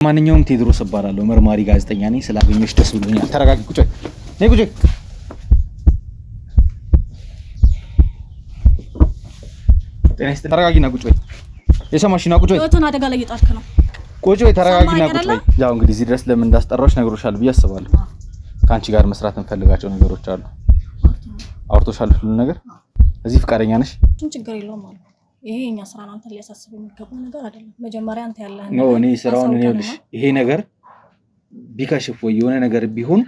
ማንኛውም ቴድሮስ እባላለሁ መርማሪ ጋዜጠኛ ነኝ ስላገኘሽ ደስ ብሎኛል ተረጋጊ ቁጭ ነይ ቁጭ ጤናስ ተረጋጊና ቁጭ በይ የሰማሽና ቁጭ በይ ወተና አደጋ ላይ እየጣርክ ነው ቁጭ በይ ተረጋጊና ቁጭ በይ ያው እንግዲህ እዚህ ድረስ ለምን እንዳስጠራሽ ነግሮሻል ብዬ አስባለሁ ካንቺ ጋር መስራት እንፈልጋቸው ነገሮች አሉ አውርቶሻል ሁሉ ነገር እዚህ ፍቃደኛ ነሽ ችግር የለውም ማለት ይሄ የኛ ስራ ነው አንተ ሊያሳስብ የሚገባ ነገር አይደለም መጀመሪያ አንተ ያለህ ነው እኔ ስራውን እኔ ልሽ ይሄ ነገር ቢከሽፍ ወይ የሆነ ነገር ቢሆን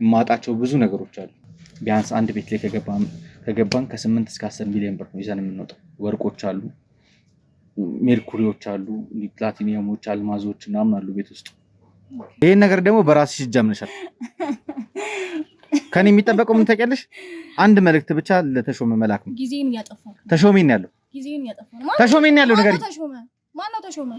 ማጣቸው ብዙ ነገሮች አሉ ቢያንስ አንድ ቤት ላይ ከገባን ከ8 እስከ 10 ሚሊዮን ብር ነው ይዘን የምንወጣው ወርቆች አሉ ሜርኩሪዎች አሉ ፕላቲኒየሞች አልማዞች ምናምን አሉ ቤት ውስጥ ይሄን ነገር ደግሞ በራስሽ ጀምነሻል ከኔ የሚጠበቀው ምን ታውቂያለሽ አንድ መልእክት ብቻ ለተሾመ መላክ ነው ጊዜን ያጠፋው ተሾመኝ ያለው ጊዜን ያጠፋው ተሾመኝ ያለው ነገር ማነው ተሾመ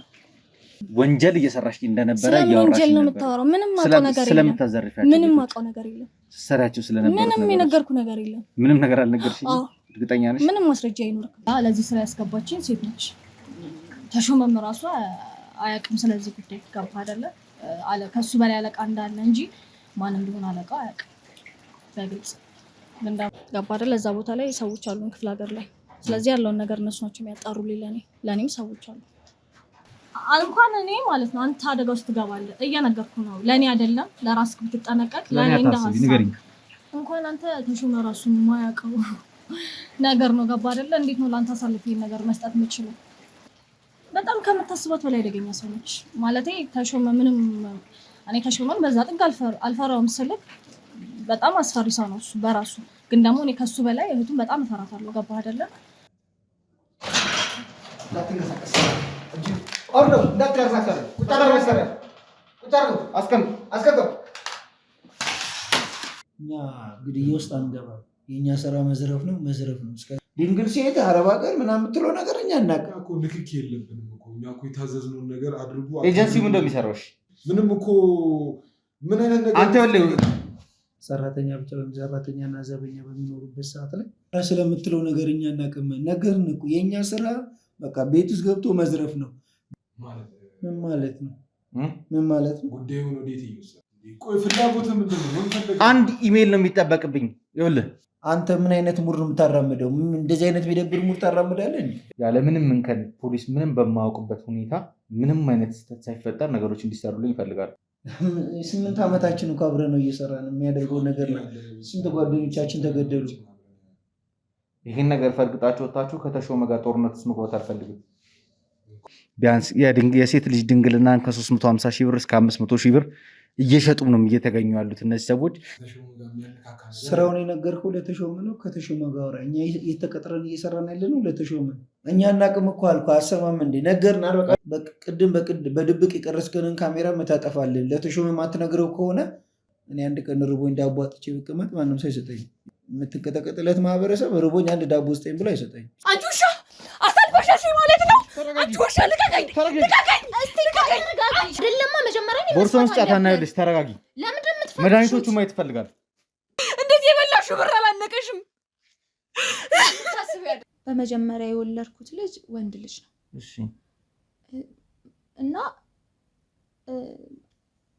ወንጀል እየሰራሽ እንደነበረ ያወራሽ ወንጀል ነው የምታወራው ምንም ማውቀው ነገር የለም ስለምታዘርፊያቸው ምንም ማውቀው ነገር የለም ሰራችሁ ስለነበረ ምንም የነገርኩ ነገር የለም ምንም ነገር አልነገርሽኝ እርግጠኛ ነሽ ምንም ማስረጃ አይኖርም ለዚህ ስራ ያስገባችኝ ሴት ነች ተሾመም ራሷ አያውቅም ስለዚህ ጉዳይ ገባ አይደለ አለ ከሱ በላይ አለቃ እንዳለ እንጂ ማን እንደሆነ አለቃ አያውቅም በግልጽ ገባ አይደለ እዛ ቦታ ላይ ሰዎች አሉን ክፍለ ሀገር ላይ ስለዚህ ያለውን ነገር እነሱ ናቸው የሚያጣሩልኝ ለኔም ሰዎች አሉ እንኳን እኔ ማለት ነው አንተ አደጋ ውስጥ ትገባለህ እየነገርኩ ነው ለኔ አይደለም ለራስህ ብትጠነቀቅ ለኔ እንደሐሳብ እንኳን አንተ ተሾመ ራሱን ማያውቀው ነገር ነው ገባ አይደለ እንዴት ነው ላንተ አሳልፈ ይሄን ነገር መስጠት የምችለው በጣም ከምታስባት በላይ አደገኛ ሰው ነች ማለቴ ተሾመ ምንም እኔ ተሾመን በዛ ጥግ አልፈራውም ስልክ በጣም አስፈሪ ሰው ነው እሱ በራሱ ግን ደግሞ እኔ ከሱ በላይ እህቱን በጣም እፈራታለሁ ገባ አይደለ ኦርዶ እንዳትያዛከረ ቁጣዳር መሰረ ቁጣዳር አስከተው እኛ ግድያ ውስጥ አንገባ የኛ ስራ መዝረፍ ነው እስከ ድንግል ሴት አረብ ሀገር ምናምን የምትለው ነገር እኛ እናውቅ እኮ ንክኪ የለብንም እኮ እኛ እኮ የታዘዝነውን ነገር አድርጉ ኤጀንሲው ምን እንደሚሰራው ምንም እኮ ምን አይነት ነገር አንተ ወለው ሰራተኛ ብቻ ሰራተኛና ዘበኛ በሚኖሩበት ሰዓት ላይ ስለምትለው ነገር እኛ እናውቅም ነገርን እኮ የኛ ስራ በቃ ቤት ውስጥ ገብቶ መዝረፍ ነው ማለት ምን ማለት ነው ጉዳዩን ወዴት ይወስዳል ቆይ ፍላጎት ምንድነው አንድ ኢሜል ነው የሚጠበቅብኝ ይኸውልህ አንተ ምን አይነት ሙር ነው የምታራምደው እንደዚህ አይነት ቢደብር ሙር ታራምዳለህ ያለ ምንም እንከን ፖሊስ ምንም በማያውቅበት ሁኔታ ምንም አይነት ስህተት ሳይፈጠር ነገሮች እንዲሰሩልኝ ይፈልጋሉ 8 አመታችን እንኳን አብረን ነው እየሰራን የሚያደርገው ነገር ነው ስንት ጓደኞቻችን ተገደሉ ይሄን ነገር ፈርግጣችሁ ወጣችሁ ከተሾመ ጋር ጦርነት ውስጥ መግባት አልፈልግም ቢያንስ የሴት ልጅ ድንግልናን ከ350 ሺህ ብር እስከ 500 ሺህ ብር እየሸጡ ነው እየተገኙ ያሉት እነዚህ ሰዎች ስራውን የነገርከው ለተሾመ ነው ከተሾመ ጋር እኛ እየተቀጥረን እየሰራን ያለነው ለተሾመ እኛ እናቅም እኮ አልኩ አሰማም እንዴ ነገርና በቅድም በድብቅ የቀረስከንን ካሜራ መታጠፋለን ለተሾመ ማትነግረው ከሆነ እኔ አንድ ቀን ርቦኝ ዳቦ አጥቼ ብቀመጥ ማንም ሰው አይሰጠኝ የምትንቀጠቀጥለት ማህበረሰብ ርቦኝ አንድ ዳቦ ስጠኝ ብሎ አይሰጠኝ አንጁሻ አሳልፈሻሽ ማለት ነው አንጁሻ ልቀቀኝ አይደለማ መጀመሪያ ነው ቦርሳውን ስጫታና ይልሽ ተረጋጊ ለምንድን ነው የምትፈልጊው መድኃኒቶቹ ማየት ፈልጋለሁ እንደዚህ የበላሽው ብር አላነቀሽም በመጀመሪያ የወለድኩት ልጅ ወንድ ልጅ ነው እሺ እና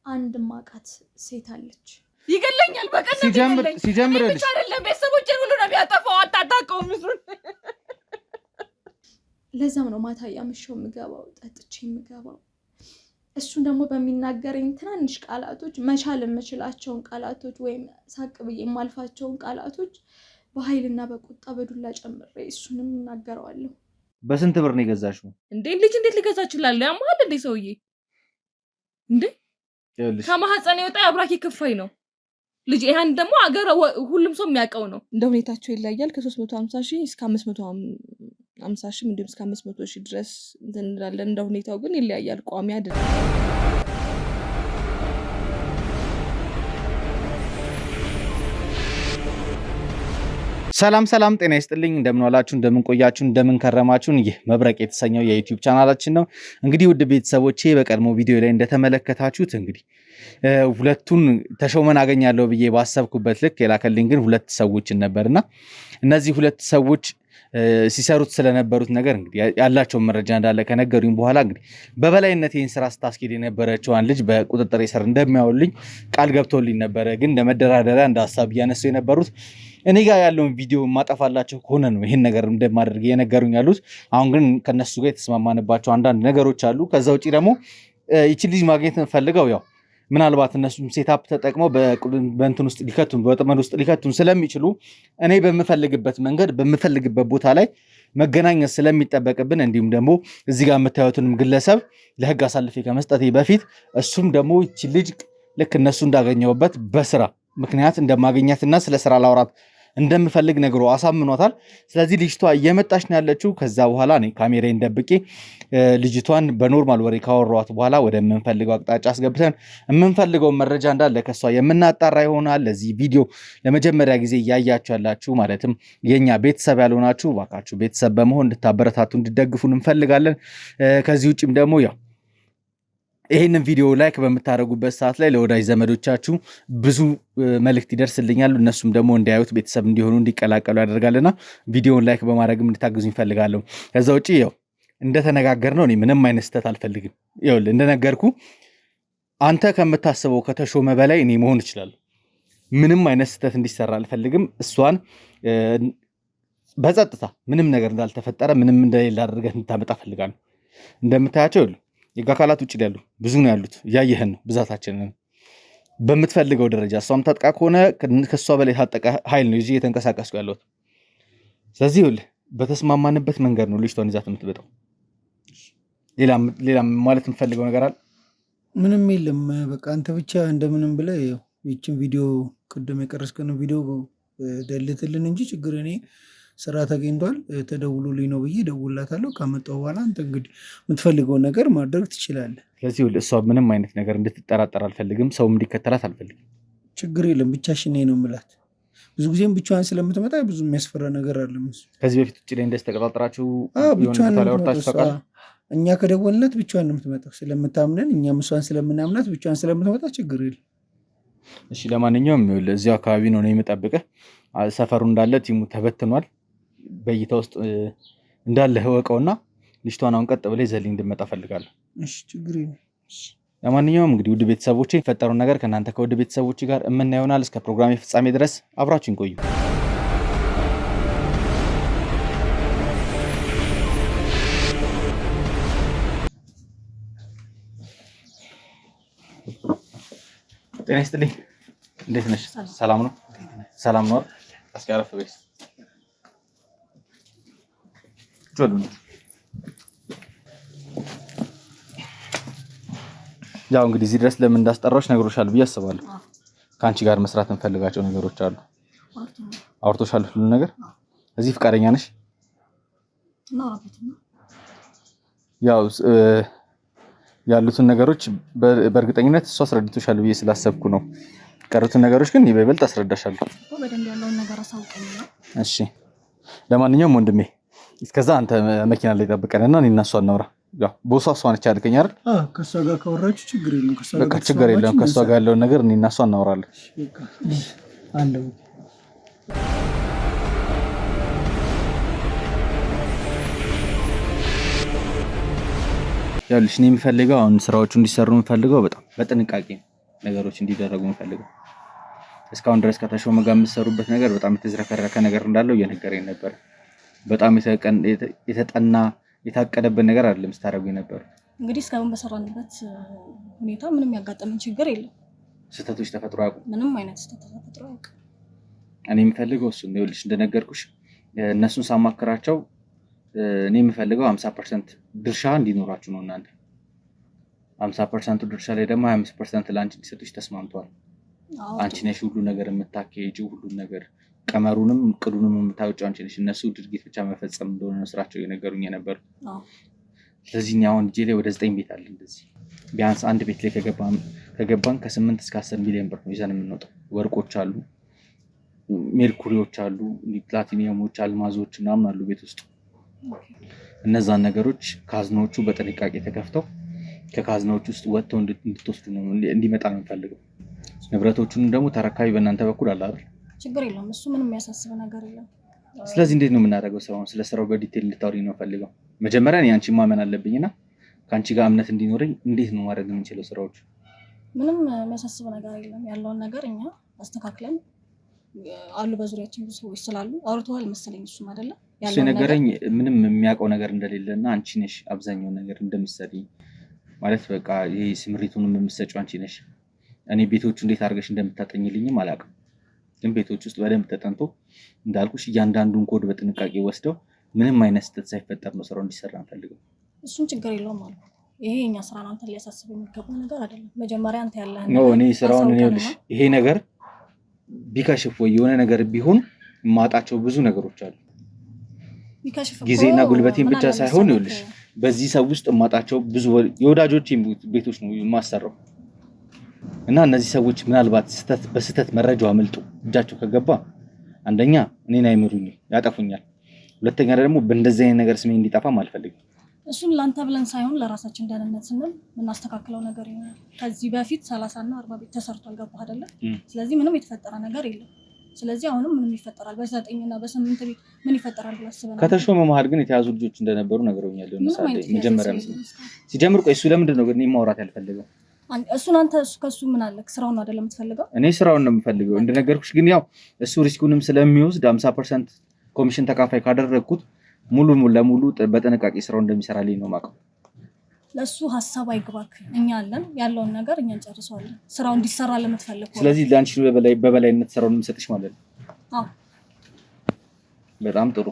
አንድ ማቃት ሴት አለች ይገለኛል በቀን ሲጀምር ልጅ አይደለም ቤተሰቦቼን ሁሉ ነው የሚያጠፋው አታጣቀው ምስሩን ለዛም ነው ማታ ያመሸው የምገባው ጠጥቼ የምገባው እሱን ደግሞ በሚናገረኝ ትናንሽ ቃላቶች መቻል የምችላቸውን ቃላቶች ወይም ሳቅ ብዬ የማልፋቸውን ቃላቶች በኃይልና በቁጣ በዱላ ጨምሬ እሱንም እናገረዋለሁ በስንት ብር ነው የገዛሽው እንዴ ልጅ እንዴት ሊገዛችላል ያማል እንዴ ሰውዬ እንዴ ከማህፀን የወጣ አብራኪ ክፋይ ነው ልጅ ይሄን ደግሞ አገር ሁሉም ሰው የሚያውቀው ነው እንደ ሁኔታቸው ይለያያል ከ350 ሺህ እስከ 550 ሺህ እንዲሁም እስከ 500 ሺህ ድረስ እንላለን እንደ ሁኔታው ግን ይለያያል ቋሚ አይደለም ሰላም ጤና ይስጥልኝ እንደምን ዋላችሁ እንደምን ቆያችሁ እንደምን ከረማችሁ ይህ መብረቅ የተሰኘው የዩቲዩብ ቻናላችን ነው እንግዲህ ውድ ቤተሰቦቼ በቀድሞ ቪዲዮ ላይ እንደተመለከታችሁት እንግዲህ ሁለቱን ተሾመን አገኛለሁ ብዬ ባሰብኩበት ልክ የላከልኝ ግን ሁለት ሰዎች ነበርና እነዚህ ሁለት ሰዎች ሲሰሩት ስለነበሩት ነገር እንግዲህ ያላቸውን መረጃ እንዳለ ከነገሩኝ በኋላ እንግዲህ በበላይነት ይህን ስራ ስታስኬድ የነበረችዋን ልጅ በቁጥጥር ስር እንደሚያውልኝ ቃል ገብቶልኝ ነበረ። ግን እንደ መደራደሪያ እንደ ሀሳብ እያነሱ የነበሩት እኔ ጋር ያለውን ቪዲዮ ማጠፋላቸው ከሆነ ነው ይህን ነገር እንደማደርግ እየነገሩኝ ያሉት። አሁን ግን ከነሱ ጋር የተስማማንባቸው አንዳንድ ነገሮች አሉ። ከዛ ውጭ ደግሞ ይቺ ልጅ ማግኘት እንፈልገው ያው ምናልባት እነሱም ሴታፕ ተጠቅመው በእንትን ውስጥ ሊከቱን በወጥመድ ውስጥ ሊከቱን ስለሚችሉ እኔ በምፈልግበት መንገድ በምፈልግበት ቦታ ላይ መገናኘት ስለሚጠበቅብን እንዲሁም ደግሞ እዚህ ጋር የምታዩትንም ግለሰብ ለህግ አሳልፌ ከመስጠቴ በፊት እሱም ደግሞ ይቺ ልጅ ልክ እነሱ እንዳገኘውበት በስራ ምክንያት እንደማገኛትና ስለ ስራ ላውራት እንደምፈልግ ነግሮ አሳምኗታል። ስለዚህ ልጅቷ እየመጣች ነው ያለችው። ከዛ በኋላ እኔ ካሜራዬን ደብቄ ልጅቷን በኖርማል ወሬ ካወራኋት በኋላ ወደ የምንፈልገው አቅጣጫ አስገብተን የምንፈልገው መረጃ እንዳለ ከሷ የምናጣራ ይሆናል። ለዚህ ቪዲዮ ለመጀመሪያ ጊዜ እያያችሁ ያላችሁ ማለትም የኛ ቤተሰብ ያልሆናችሁ እባካችሁ ቤተሰብ በመሆን እንድታበረታቱ እንድደግፉን እንፈልጋለን። ከዚህ ውጭም ደግሞ ያው ይህንን ቪዲዮ ላይክ በምታደርጉበት ሰዓት ላይ ለወዳጅ ዘመዶቻችሁ ብዙ መልእክት ይደርስልኛል። እነሱም ደግሞ እንዲያዩት ቤተሰብ እንዲሆኑ እንዲቀላቀሉ ያደርጋልና ቪዲዮውን ላይክ በማድረግም እንድታግዙ ይፈልጋለሁ። ከዛ ውጭ ያው እንደተነጋገርነው እኔ ምንም አይነት ስህተት አልፈልግም። ይኸውልህ እንደነገርኩ አንተ ከምታስበው ከተሾመ በላይ እኔ መሆን እችላለሁ። ምንም አይነት ስህተት እንዲሰራ አልፈልግም። እሷን በጸጥታ ምንም ነገር እንዳልተፈጠረ ምንም እንደሌለ አድርገህ እንድታመጣ ፈልጋለሁ። እንደምታያቸው ይኸውልህ የህግ አካላት ውጭ ያሉ ብዙ ነው ያሉት፣ እያየህን ነው ብዛታችንን። በምትፈልገው ደረጃ እሷም ታጥቃ ከሆነ ከእሷ በላይ የታጠቀ ኃይል ነው ይዤ እየተንቀሳቀስኩ ያለሁት። ስለዚህ ይኸውልህ በተስማማንበት መንገድ ነው ልጅቷን ይዛት የምትመጣው። ሌላ ማለት የምፈልገው ነገር አለ? ምንም የለም። በቃ አንተ ብቻ እንደምንም ብለህ ይችን ቪዲዮ ቅድም የቀረስከን ቪዲዮ ደልትልን እንጂ ችግር እኔ ስራ ተገኝቷል ተደውሎልኝ ነው ብዬ ደውላታለሁ። ካመጣው በኋላ አንተ እንግዲህ የምትፈልገውን ነገር ማድረግ ትችላለህ። ስለዚህ እሷ ምንም አይነት ነገር እንድትጠራጠር አልፈልግም። ሰውም እንዲከተላት አልፈልግም። ችግር የለም ብቻሽን ነው የምላት። ብዙ ጊዜም ብቻዋን ስለምትመጣ ብዙ የሚያስፈራ ነገር አለ። ከዚህ በፊት ውጭ ላይ እንደዚህ ተቀጣጥራችሁ እኛ ከደወልነት ብቻዋን ነው የምትመጣው። ስለምታምነን እኛም እሷን ስለምናምናት ብቻዋን ስለምትመጣ ችግር የለም። እሺ ለማንኛውም እዚሁ አካባቢ ነው የምጠብቅህ። ሰፈሩ እንዳለ ቲሙ ተበትኗል። በእይታ ውስጥ እንዳለ ህወቀውና ልጅቷን አሁን ቀጥ ብለህ ይዘህልኝ እንድመጣ ፈልጋለሁ። እሺ ችግር የለም። ለማንኛውም እንግዲህ ውድ ቤተሰቦቼ የፈጠረውን ነገር ከእናንተ ከውድ ቤተሰቦቼ ጋር የምናየው ይሆናል። እስከ ፕሮግራሜ ፍጻሜ ድረስ አብራችሁን ቆዩ። ጤና ይስጥልኝ። እንዴት ነሽ? ሰላም ነው? ሰላም ነው። እስኪ አረፍ በይ። ያው እንግዲህ እዚህ ድረስ ለምን እንዳስጠራሁሽ ነግሮሻል ብዬ አስባለሁ። ከአንቺ ጋር መስራት እንፈልጋቸው ነገሮች አሉ። አውርቶሻል ሁሉ ነገር? እዚህ ፍቃደኛ ነሽ? ያው ያሉትን ነገሮች በእርግጠኝነት እሷ አስረድቶሻል ብዬ ስላሰብኩ ነው። ቀሩትን ነገሮች ግን በይበልጥ አስረዳሻለሁ። በደንብ ያለውን ነገር አሳውቀኝ። እሺ ለማንኛውም ወንድሜ እስከዛ አንተ መኪና ላይ ጠብቀንና እኔ እና እሷ እናውራ። ያው ቦሷ እሷ ነች ያልከኝ አይደል? ከእሷ ጋር ካወራችሁ ችግር የለም። በቃ ችግር የለም። ከእሷ ጋር ያለውን ነገር እኔ እና እሷ እናወራለን። አለው ያልሽ እኔ የምፈልገው አሁን ስራዎቹ እንዲሰሩ የምፈልገው በጣም በጥንቃቄ ነገሮች እንዲደረጉ የምፈልገው። እስካሁን ድረስ ከተሾመ ጋር የምትሰሩበት ነገር በጣም የተዝረከረከ ነገር እንዳለው እየነገረኝ ነበር። በጣም የተጠና የታቀደበት ነገር አይደለም ስታደርጉ ነበር። እንግዲህ እስካሁን በሰራንበት ሁኔታ ምንም ያጋጠመን ችግር የለም። ስህተቶች ተፈጥሮ አያውቁም። ምንም አይነት ስህተት ተፈጥሮ አያውቅም። እኔ የምፈልገው እሱ ነው። ይኸውልሽ እንደነገርኩሽ እነሱን ሳማክራቸው እኔ የምፈልገው 50% ድርሻ እንዲኖራችሁ ነው። እናንተ 50% ድርሻ ላይ ደግሞ 25% ለአንቺ እንዲሰጡሽ ተስማምተዋል። አንቺ ነሽ ሁሉ ነገር የምታካሄጂው፣ ሁሉ ነገር ቀመሩንም እቅዱንም የምታወጪው አንቺ ነሽ። እነሱ ድርጊት ብቻ መፈጸም እንደሆነ ነው ስራቸው የነገሩኝ የነበሩ። ስለዚህ አሁን እጄ ላይ ወደ 9 ቤት አለ። እንደዚህ ቢያንስ አንድ ቤት ላይ ከገባን ከ8 እስከ 10 ሚሊዮን ብር ነው ይዘን የምንወጣው። ወርቆች አሉ፣ ሜርኩሪዎች አሉ፣ ፕላቲኒየሞች፣ አልማዞች ምናምን አሉ ቤት ውስጥ። እነዛን ነገሮች ካዝናዎቹ በጥንቃቄ ተከፍተው ከካዝናዎቹ ውስጥ ወጥተው እንድትወስዱ ነው እንዲመጣ ነው የምፈልገው። ንብረቶቹንም ደግሞ ተረካቢ በእናንተ በኩል አለ አይደል? ችግር የለም። እሱ ምንም የሚያሳስብ ነገር የለም። ስለዚህ እንዴት ነው የምናደርገው ስራውን? ስለ ስራው በዲቴል ልታወሪ ነው ፈልገው። መጀመሪያ እኔ አንቺን ማመን አለብኝና ከአንቺ ጋር እምነት እንዲኖረኝ እንዴት ነው ማድረግ የምንችለው ስራዎች? ምንም የሚያሳስብ ነገር የለም። ያለውን ነገር እኛ አስተካክለን አሉ በዙሪያችን ብዙ ሰዎች ስላሉ አውርተዋል መሰለኝ። እሱም አይደለ እሱ የነገረኝ ምንም የሚያውቀው ነገር እንደሌለና አንቺ ነሽ አብዛኛው ነገር እንደምትሰሪ ማለት በቃ ይሄ ስምሪቱንም የምትሰጪው አንቺ ነሽ። እኔ ቤቶቹ እንዴት አድርገሽ እንደምታጠኝልኝም አላውቅም። ግን ቤቶች ውስጥ በደንብ ተጠንቶ እንዳልኩሽ እያንዳንዱን ኮድ በጥንቃቄ ወስደው ምንም አይነት ስህተት ሳይፈጠር ነው ስራው እንዲሰራ እንፈልገው። እሱን ችግር የለውም አሉ። ይሄ የኛ ስራ ነው፣ አንተ ሊያሳስብ የሚገባ ነገር አይደለም። መጀመሪያ አንተ ያለህ ነው እኔ ስራውን እኔውልሽ ይሄ ነገር ቢከሽፍ ወይ የሆነ ነገር ቢሆን ማጣቸው ብዙ ነገሮች አሉ። ጊዜና ጉልበቴን ብቻ ሳይሆን ይኸውልሽ በዚህ ሰው ውስጥ ማጣቸው ብዙ የወዳጆቼ ቤቶች ነው የማሰራው እና እነዚህ ሰዎች ምናልባት በስህተት መረጃው አመልጦ እጃቸው ከገባ አንደኛ እኔን አይምሩኝ ያጠፉኛል፣ ሁለተኛ ደግሞ በእንደዚህ አይነት ነገር ስሜ እንዲጠፋም አልፈልግም። እሱን ላንተ ብለን ሳይሆን ለራሳችን ደህንነት ስንል የምናስተካክለው ነገር ይሆናል። ከዚህ በፊት 30 እና 40 ቤት ተሰርቷል፣ ገባህ አይደለ? ስለዚህ ምንም የተፈጠረ ነገር የለም። ስለዚህ አሁንም ምንም ይፈጠራል። በ9 እና በ8 ቤት ምን ይፈጠራል ብለህ አስበናል። ከተሾመ መሀል ግን የተያዙ ልጆች እንደነበሩ ነገሩኛል። መጀመሪያ ሲጀምር ቆይ እሱ ለምንድን ነው ግን ማውራት ያልፈለገው? እሱን አንተ ከሱ ምን አለ? ስራውን አይደለም የምትፈልገው? እኔ ስራውን ነው የምፈልገው እንደነገርኩሽ። ግን ያው እሱ ሪስኩንም ስለሚወስድ 50% ኮሚሽን ተካፋይ ካደረግኩት ሙሉ ለሙሉ በጥንቃቄ ስራው እንደሚሰራልኝ ነው የማውቀው። ለሱ ሐሳብ አይግባክ። እኛ አለን ያለውን ነገር እኛ እንጨርሰዋለን። ስራው እንዲሰራ ለምትፈልግ ስለዚህ ላንቺ በበላይነት ስራውን እንሰጥሽ ማለት ነው። አዎ በጣም ጥሩ።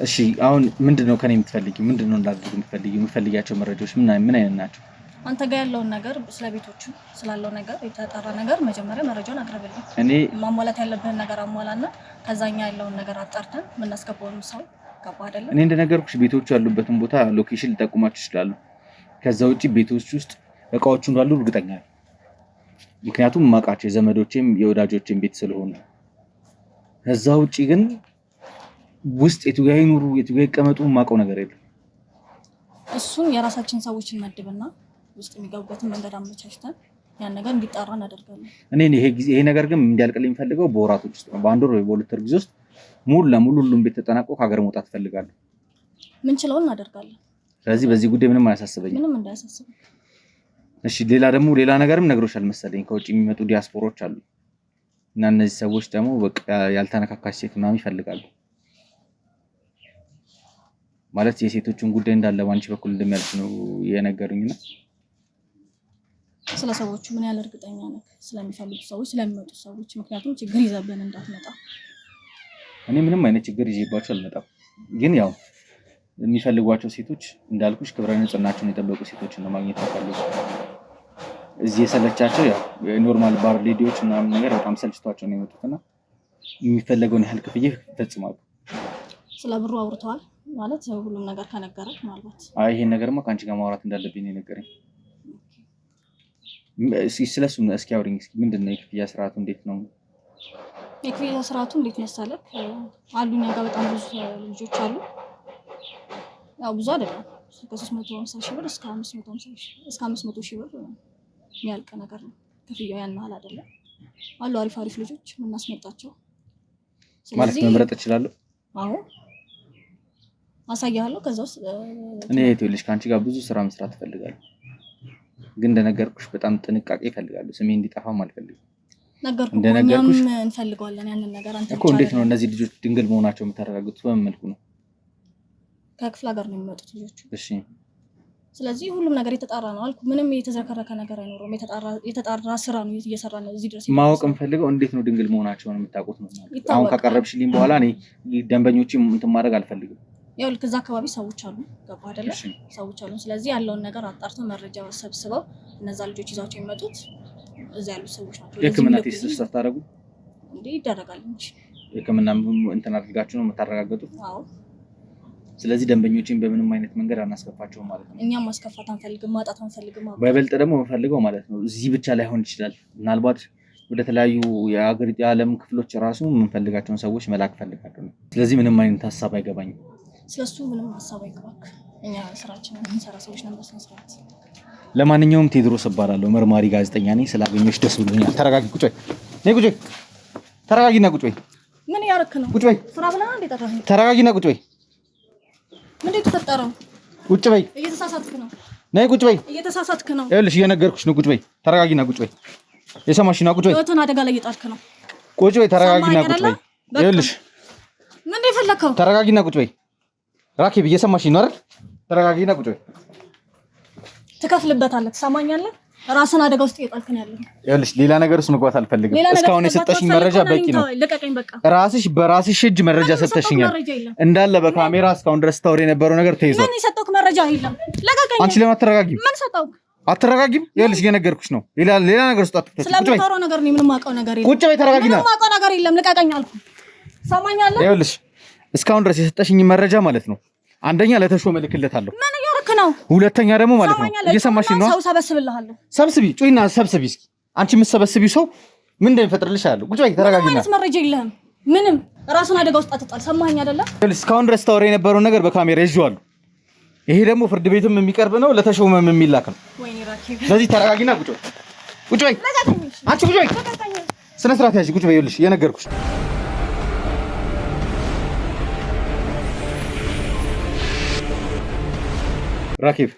እሺ አሁን ምንድነው ከኔ የምትፈልጊው? ምንድነው እንዳደርግ የምትፈልጊው? የምትፈልጊያቸው መረጃዎች ምን አይነት ናቸው? አንተ ጋር ያለውን ነገር ስለ ቤቶቹ ስላለው ነገር የተጣራ ነገር መጀመሪያ መረጃውን አቅርብልኝ። እኔ ማሟላት ያለብህን ነገር አሟላና ከዛኛ ያለውን ነገር አጣርተን የምናስገባውን ሰው ገባ አይደለም። እኔ እንደነገርኩሽ ቤቶቹ ያሉበትን ቦታ ሎኬሽን ልጠቁማችሁ ይችላሉ። ከዛ ውጪ ቤቶች ውስጥ እቃዎቹ እንዳሉ እርግጠኛ ነኝ። ምክንያቱም ማቃቸው የዘመዶቼም የወዳጆቼም ቤት ስለሆነ። ከዛ ውጪ ግን ውስጥ የቱ ጋር ይኑሩ የቱ ጋር ይቀመጡ ማቀው ነገር የለም። እሱን የራሳችን ሰዎችን መድብና ውስጥ የሚገቡበትን መንገድ አመቻችተን ያን ነገር እንዲጣራ እናደርጋለን። እኔ ይሄ ነገር ግን እንዲያልቅልኝ ፈልገው በወራቶች ውስጥ ነው። በአንድ ወር ወይ በሁለት ወር ጊዜ ውስጥ ሙሉ ለሙሉ ሁሉም ቤት ተጠናቆ ከሀገር መውጣት ፈልጋለሁ። ምን ችለው እናደርጋለን። ስለዚህ በዚህ ጉዳይ ምንም አያሳስበኝም። ምንም እንዳያሳስብ። እሺ ሌላ ነገርም ነግሮሻል መሰለኝ። ከውጭ የሚመጡ ዲያስፖራዎች አሉ እና እነዚህ ሰዎች ደግሞ በቃ ያልተነካካች ሴት ምናምን ይፈልጋሉ። ማለት የሴቶችን ጉዳይ እንዳለ ባንቺ በኩል እንደሚያልፍ ነው የነገሩኝና ስለ ሰዎቹ ምን ያህል እርግጠኛ ነህ? ስለሚፈልጉ ሰዎች ስለሚመጡ ሰዎች። ምክንያቱም ችግር ይዘብን እንዳትመጣ። እኔ ምንም አይነት ችግር ይዤባቸው አልመጣም። ግን ያው የሚፈልጓቸው ሴቶች እንዳልኩሽ ክብረ ንጽህናቸውን የጠበቁ ሴቶችን ነው ማግኘት ፈልጉ። እዚህ የሰለቻቸው ያው የኖርማል ባር ሌዲዎች ምናምን ነገር በጣም ሰልችቷቸው ነው የመጡትና የሚፈለገውን ያህል ክፍያ ይፈጽማሉ። ስለ ብሩ አውርተዋል ማለት ሁሉም ነገር ከነገረክ ማለት ይሄን ነገርማ ከአንቺ ጋር ማውራት እንዳለብኝ ነው የነገረኝ። ስለሱ እስኪ አውሪኝ እስኪ ምንድነው የክፍያ ስርዓቱ? እንዴት ነው የክፍያ ስርዓቱ? እንዴት መሰለክ አሉኛ ጋር በጣም ብዙ ልጆች አሉ። ያው ብዙ አይደለም ከ350 ሺህ ብር እስከ 500 ሺህ ብር የሚያልቅ ነገር ነው። ክፍያው ያን ያህል አይደለም። አሉ አሪፍ ልጆች የምናስመጣቸው። ማለት መምረጥ እችላለሁ? አዎ አሳያለሁ። ከዛ ውስጥ እኔ እህቴልሽ ከአንቺ ጋር ብዙ ስራ መስራት እፈልጋለሁ። ግን እንደነገርኩሽ በጣም ጥንቃቄ እፈልጋለሁ። ስሜ እንዲጠፋም አልፈልግም። እንደነገርኩሽ እንፈልጋለን ያንን ነገር። አንተ እኮ እንዴት ነው እነዚህ ልጆች ድንግል መሆናቸው የምታረጋግጡት? በምን መልኩ ነው? ከክፍለ ሀገር ነው የሚመጡት ልጆቹ። እሺ ስለዚህ ሁሉም ነገር የተጣራ ነው አልኩ። ምንም የተዘከረከ ነገር አይኖርም። የተጣራ ስራ ነው እየሰራ ነው። እዚህ ድረስ ማወቅ የምፈልገው እንዴት ነው ድንግል መሆናቸውን የምታውቁት ነው ማለት። አሁን ካቀረብሽልኝ በኋላ እኔ ደንበኞቼ እንትን ማድረግ አልፈልግም። ያው ልክ እዛ አካባቢ ሰዎች አሉ፣ ገባ አይደለ? ሰዎች አሉ። ስለዚህ ያለውን ነገር አጣርተው መረጃ ሰብስበው እነዛ ልጆች ይዛቸው የሚመጡት እዛ ያሉ ሰዎች ናቸው። የሕክምና ቴስት ስታደርጉ እንዴ ይደረጋል እንጂ የሕክምና እንትን አድርጋችሁ ነው የምታረጋግጡት? አዎ። ስለዚህ ደንበኞችን በምንም አይነት መንገድ አናስከፋቸውም ማለት ነው። እኛም ማስከፋት አንፈልግም፣ ማጣት አንፈልግም። በይበልጥ ደግሞ የምፈልገው ማለት ነው እዚህ ብቻ ላይሆን ይችላል። ምናልባት ወደ ተለያዩ የዓለም ክፍሎች ራሱ የምንፈልጋቸውን ሰዎች መላክ ፈልጋለሁ። ስለዚህ ምንም አይነት ሀሳብ አይገባኝም። ስለሱ ምንም ሀሳብ አይገባክ። እኛ ስራችንን የምንሰራ ሰዎች ነን በስነ ስርዓት። ለማንኛውም ቴድሮስ እባላለሁ፣ መርማሪ ጋዜጠኛ ነኝ። ስላገኘሁሽ ደስ ብሎኛል። ተረጋጊ፣ ቁጭ በይ። ነይ ቁጭ በይ። ተረጋጊና ቁጭ በይ። ምን ያረክ ነው? ቁጭ በይ። ስራ ብለና እንዴ ጠራኸኝ? ተረጋጊና ቁጭ በይ። ምንድን ተፈጠረው? ቁጭ በይ። እየተሳሳትክ ነው። ነይ ቁጭ በይ። እየተሳሳትክ ነው። ይኸውልሽ እየነገርኩሽ ነው። ቁጭ በይ። ተረጋጊና ቁጭ በይ። የሰማሽ ነው። ቁጭ በይ። ህይወትን አደጋ ላይ እየጣልክ ነው። ቁጭ በይ። ተረጋጊና ቁጭ በይ። ይኸውልሽ ምንድን የፈለከው? ተረጋጊና ቁጭ በይ። ራኬብ እየሰማሽ ነው አይደል? ተረጋጊና ቁጭ በይ። ትከፍልበታለህ። ትሰማኛለህ? ራስን አደጋ ውስጥ እየጣልክ ነው ያለው። ይኸውልሽ ሌላ ነገር ውስጥ መግባት አልፈልግም። እስካሁን የሰጠሽኝ መረጃ በቂ ነው። ልቀቀኝ በቃ። ራስሽ በራስሽ እጅ መረጃ ሰጥተሽኛል እንዳለ በካሜራ እስካሁን ድረስ ታወሪ የነበረው ነገር ተይዟል። ምን የሰጠሁህ መረጃ የለም። ልቀቀኝ። አንቺ ለምን አትረጋጊም? ምን ሰጠሁህ? አትረጋጊም? ይኸውልሽ እየነገርኩሽ ነው። ሌላ ነገር ውስጥ አትከተች። ስለምታወራው ነገር ነው ምንም አውቀው ነገር የለም። ቁጭ በይ። ተረጋጊና። ምንም አውቀው ነገር የለም። ልቀቀኝ አልኩህ። ሰማኛለህ? ይኸውልሽ እስካሁን ድረስ የሰጠሽኝ መረጃ ማለት ነው አንደኛ ለተሾመ ልክለታለሁ። ምን እያደረክ ነው? ሁለተኛ ደግሞ ማለት ነው እየሰማሽ ነው። ሰው ሰበስብልሃለሁ። ሰብስቢ፣ ጩይና ሰብስቢ። እስኪ አንቺ የምትሰበስቢው ሰው ምን እንደሚፈጥርልሽ አያለሁ። ቁጭ በይ። ተረጋጊና። ምንም መረጃ የለህም። ምንም ራስን አደጋ ውስጥ አትጣል። ሰማኸኝ አይደለ? ይኸውልሽ እስካሁን ድረስ ታወሪ የነበረው ነገር በካሜራ ይዤዋለሁ። ይሄ ደግሞ ፍርድ ቤትም የሚቀርብ ነው፣ ለተሾመም የሚላክ ነው። ወይኔ ራኬብ። ስለዚህ ተረጋጊና ቁጭ በይ። ቁጭ በይ። አንቺ ቁጭ በይ። ስነ ስርዓት ያዥ። ቁጭ በይ። ይኸውልሽ እየነገርኩሽ ራኬብ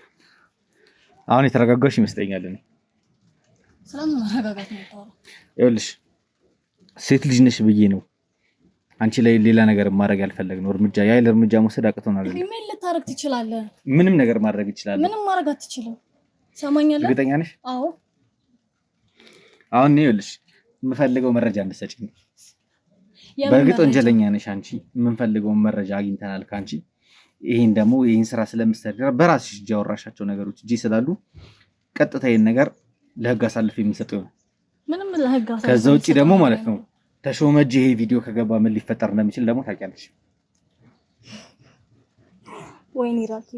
አሁን የተረጋጋሽ ይመስለኛል። እኔ ሰላም መረጋጋት ነው ታወራ። ይኸውልሽ ሴት ልጅ ነሽ ብዬ ነው አንቺ ላይ ሌላ ነገር ማድረግ ያልፈለግነው የኃይል እርምጃ መውሰድ አቅቶናል። ምን ልታረግ ትችላለህ? ምንም ነገር ማድረግ ይችላል። ምንም ማድረግ አትችልም። ሰማኛለህ? እርግጠኛ ነሽ? አዎ። አሁን ይኸውልሽ የምፈልገው መረጃ እንድትሰጪኝ። በእርግጥ ወንጀለኛ ነሽ አንቺ። የምንፈልገውን መረጃ አግኝተናል ካንቺ። ይሄን ስራ ስለምትሰሪ በራስሽ እጅ ያወራሻቸው ነገሮች እጄ ስላሉ ቀጥታ ይሄን ነገር ለህግ አሳልፍ የምንሰጠው ነው። ምንም ለህግ አሳልፍ። ከዛ ውጪ ደግሞ ማለት ነው ተሾመ እጅ ይሄ ቪዲዮ ከገባ ምን ሊፈጠር እንደሚችል ደግሞ ታውቂያለሽ። ወይኔ ራኬ።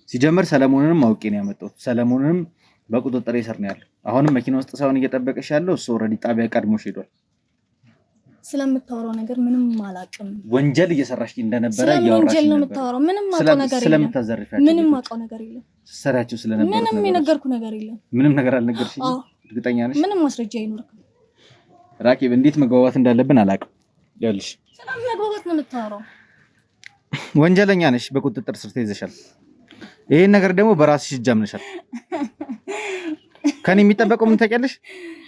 ሲጀመር ሰለሞንንም አውቄ ነው ያመጣሁት። ሰለሞንንም በቁጥጥር ስር ነው ያለው። አሁንም መኪና ውስጥ ሳይሆን እየጠበቀሽ ያለው እሱ ኦልሬዲ ጣቢያ ቀድሞሽ ሄዷል። ስለምታወራው ነገር ምንም አላውቅም። ወንጀል እየሰራሽ እንደነበረ ያወራሽ ነበር። ወንጀል ነው የምታወራው። ምንም አውቀው ነገር የለም። ስለምታዘርፊያቸው ምንም አውቀው ነገር የለም። ሰራችሁ ስለነበረ ምንም የነገርኩ ነገር የለም። ምንም ነገር አልነገርሽኝ? አዎ። እርግጠኛ ነሽ? ምንም ማስረጃ አይኖርም። ራኬብ እንዴት መግባባት እንዳለብን አላውቅም። ይኸውልሽ ሰላም መግባባት ነው የምታወራው። ወንጀለኛ ነሽ፣ በቁጥጥር ስር ተይዘሻል። ይሄን ነገር ደግሞ በራስሽ እጅ አምነሻል። ከኔ የሚጠበቀው ምን ታውቂያለሽ?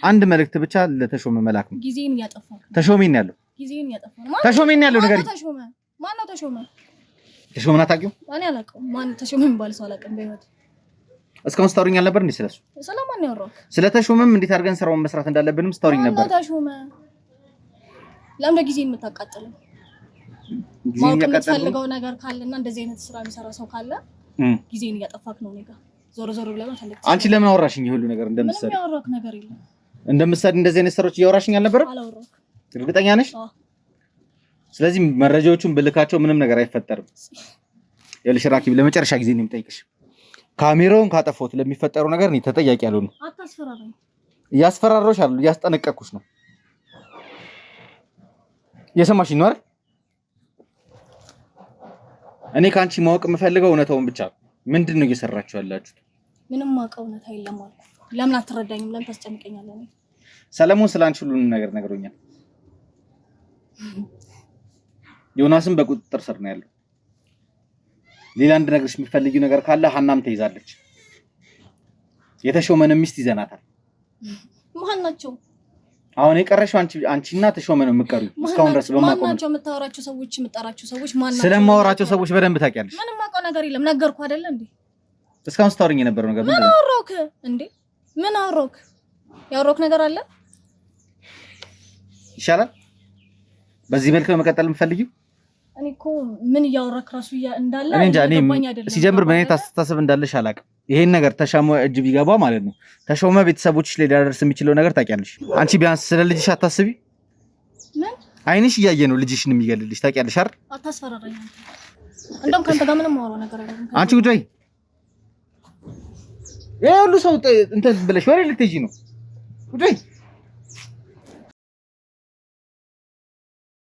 አንድ መልእክት ብቻ ለተሾመ መላክ ነው። ጊዜን እያጠፋህ ተሾሜን ያለው ጊዜን እያጠፋህ ነው። ተሾሜን ያለው ነገር ማነው ተሾመ? ተሾመን አታውቂውም? እኔ አላውቀውም። ማን ተሾመ የሚባል ሰው አላውቅም በህይወት። እስካሁን ስታወሪኝ አልነበር እንዴ ስለሱ? ስለማን ያወራክ? ስለ ተሾመም እንዴት አድርገን ስራውን መስራት እንዳለብንም ስታወሪኝ ነበር። ማነው ተሾመ? ለምን ጊዜን የምታቃጥለው? ጊዜን ማወቅ ያቃጠለው የምትፈልገው ነገር ካለና እንደዚህ አይነት ስራ የሚሰራ ሰው ካለ ጊዜን እያጠፋክ ነው። እኔ ጋር ዞር ብለህ መፈለግ። አንቺ ለምን አወራሽኝ? ይሁሉ ነገር እንደምትሰሪ ምንም ያወራክ ነገር የለም። እንደምትሰሪ እንደዚህ አይነት ስራዎች እያወራሽኝ አልነበረ? አላወራክ። እርግጠኛ ነሽ? አዎ። ስለዚህ መረጃዎቹን ብልካቸው ምንም ነገር አይፈጠርም። ይኸውልሽ ራኪብ ለመጨረሻ ጊዜ ነው የምጠይቅሽ። ካሜራውን ካጠፋሁት ለሚፈጠረው ነገር እኔ ተጠያቂ አልሆንም። አታስፈራራኝ። እያስፈራራሁሽ አይደል? እያስጠነቀቅኩሽ ነው። እየሰማሽኝ ነው አይደል? እኔ ከአንቺ ማወቅ የምፈልገው እውነታውን ብቻ ነው። ምንድን ነው እየሰራችሁ ያላችሁት? ምንም አውቀው እውነታ የለም አልኩ። ለምን አትረዳኝም? ለምን ታስጨንቀኛለህ? እኔ ሰለሞን ስላንቺ ሁሉንም ነገር ነግሮኛል። ዮናስም በቁጥጥር ስር ነው ያለው። ሌላ አንድ ነገርሽ የሚፈልጊው ነገር ካለ ሀናም ተይዛለች። የተሾመን ሚስት ይዘናታል። ማን ናቸው? አሁን የቀረሽው አንቺና ተሾመ ነው የምትቀሪው። እስካሁን ድረስ በማቆም ማን ናቸው የምታወራቸው ሰዎች? የምጠራቸው ሰዎች ማን ናቸው? ስለማወራቸው ሰዎች በደንብ ታውቂያለሽ። ምንም አውቀው ነገር የለም። ነገርኩህ አይደለ እንዴ? እስካሁን ስታወሪኝ የነበረው ነገር ምን አወራሁህ እንዴ? ምን አወራሁህ? ያወራሁህ ነገር አለ? ይሻላል። በዚህ መልክ መቀጠል የምፈልጊው? እኔ እኮ ምን እያወራክ ራሱ እንዳለ እኔ እንጃ። ሲጀምር ምን አይነት አስተሳሰብ እንዳለሽ አላውቅም። ይሄን ነገር ተሾመ እጅ ቢገባ ማለት ነው ተሾመ ቤተሰቦችሽ ላይ ሊያደርስ የሚችለው ነገር ታውቂያለሽ። አንቺ ቢያንስ ስለ ልጅሽ አታስቢ? ምን አይንሽ እያየ ነው ልጅሽን የሚገልልሽ ታውቂያለሽ አይደል? አታስፈራራኝ። እንደውም ካንተ ጋር ምንም ማወራው ነገር አይደለም። አንቺ ጉዳይ ይሄ ሁሉ ሰው እንትን ብለሽ ወሬ ልትሄጂ ነው ጉዳይ።